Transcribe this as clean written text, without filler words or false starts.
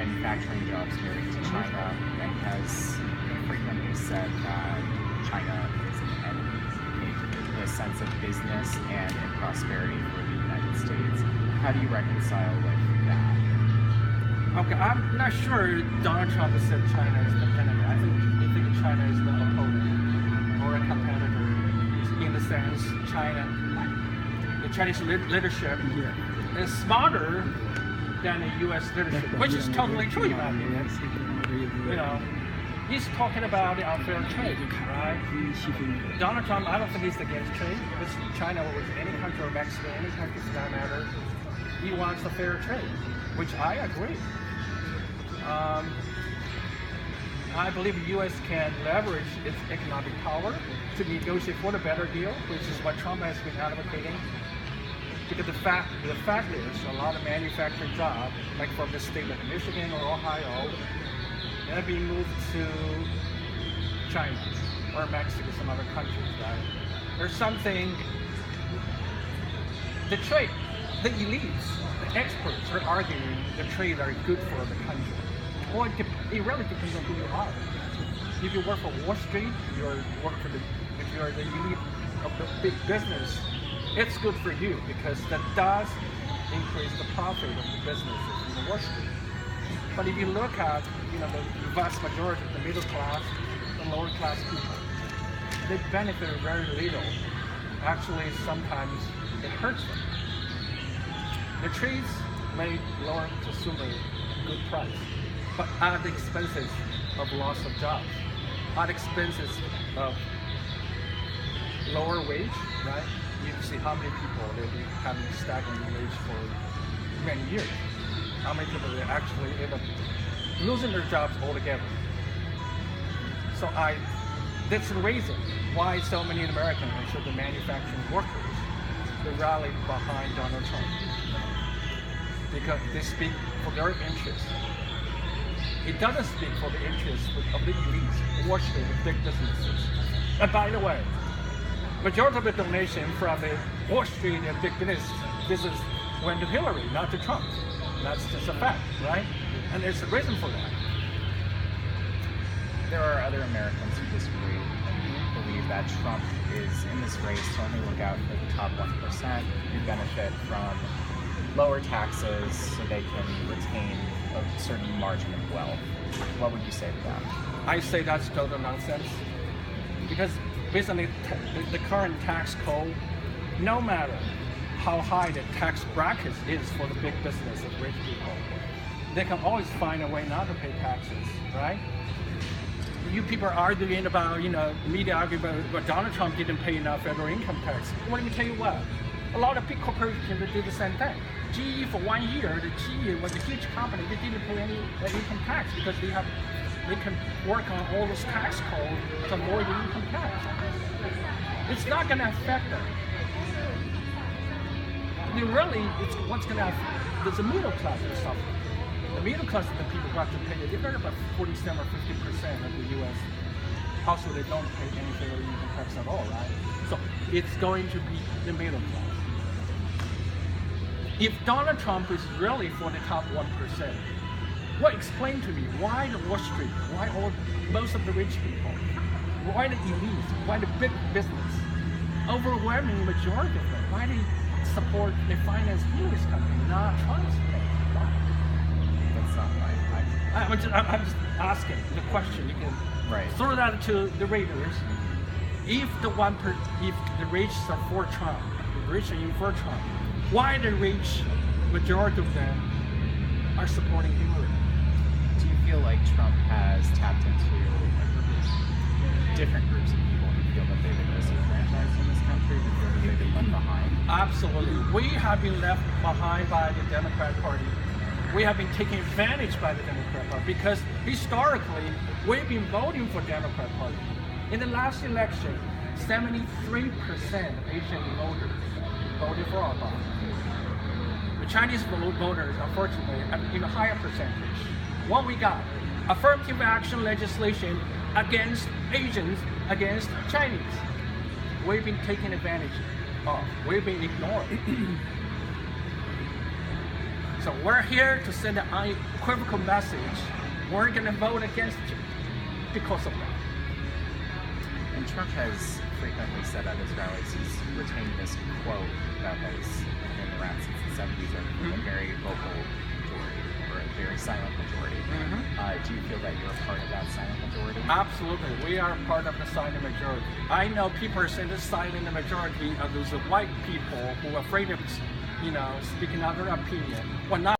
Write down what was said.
manufacturing jobs moving to China and has frequently said that China is an enemy in the sense of business and in prosperity for the United States. How do you reconcile with that? Okay, I'm not sure Donald Trump has said China is the enemy. I think China is the opponent or a competitor. In the sense, the Chinese leadership is smarter than the U.S. leadership, which is totally true in my opinion. You know, he's talking about the unfair trade, right? Donald Trump, I don't think he's against trade. It's China or with any country or Mexico, any country for that matter. He wants a fair trade, which I agree. I believe the U.S. can leverage its economic power to negotiate for a better deal, which is what Trump has been advocating. Because the fact is, a lot of manufacturing jobs, like from the state of Michigan or Ohio, have been moved to China or Mexico, some other countries, right? There's something, the trade, the elites, the experts are arguing the trade are good for the country. Well, it really depends on who you are. If you work for Wall Street, if you're the elite of the big business, it's good for you because that does increase the profit of the businesses in Wall Street. But if you look at the vast majority of the middle class and lower class people, they benefit very little. Actually, sometimes it hurts them. The trades may lower consumer good price, but at the expenses of loss of jobs, at the expenses of lower wage, right? You see how many people they've been having staggering wage for many years. How many people they actually end up losing their jobs altogether. So that's the reason why so many Americans, and the manufacturing workers, they rallied behind Donald Trump. Because they speak for their interests. It doesn't speak for the interests of the elites, Wall Street, the big businesses. And by the way, majority of the donation from the Wall Street and big business went to Hillary, not to Trump. That's just a fact, right? And there's a reason for that. There are other Americans who disagree and believe that Trump is in this race to only look out for the top 1% who benefit from lower taxes so they can retain a certain margin of wealth. What would you say to that? I say that's total nonsense. Because based on the current tax code, no matter how high the tax bracket is for the big business of rich people, they can always find a way not to pay taxes, right? You people are arguing about, media arguing about Donald Trump didn't pay enough federal income tax. Let me tell you what, a lot of big corporations did the same thing. GE for 1 year, the GE was a huge company. They didn't pay any income tax because they can work on all those tax codes to avoid the income tax. It's not going to affect them. It's what's going to affect. There's a middle class that suffers. The middle class of the people who have to pay. They're about 47 or 50% of the U.S. household. They don't pay any federal income tax at all, right? So it's going to be the middle class. If Donald Trump is really for the top 1%, well, explain to me why the Wall Street, why most of the rich people, why the elites, why the big business, overwhelming majority of them, why they support, they finance Hillary's company, not Trump's company? Why? That's not right. I'm just asking the question. You can throw that to the readers. If the rich are for Trump, the rich are in for Trump, why the rich majority of them are supporting Hillary? Do you feel like Trump has tapped into different groups of people who feel that they've been disenfranchised in this country, who feel that they've been left behind? Absolutely. We have been left behind by the Democrat Party. We have been taken advantage by the Democrat Party because historically we've been voting for Democrat Party. In the last election, 73% of Asian voters voted for Obama. The Chinese voters, unfortunately, have a higher percentage. What we got? Affirmative action legislation against Asians, against Chinese. We've been taken advantage of. We've been ignored. So we're here to send an unequivocal message. We're going to vote against you because of that. And Trump has frequently said at his rallies he's retained this quote that has been around since the 70s of a very vocal majority or a very silent majority. Do you feel that you're a part of that silent majority? Absolutely, we are part of the silent majority. I know people are saying the silent majority of those white people who are afraid of, speaking out their opinion. Well, not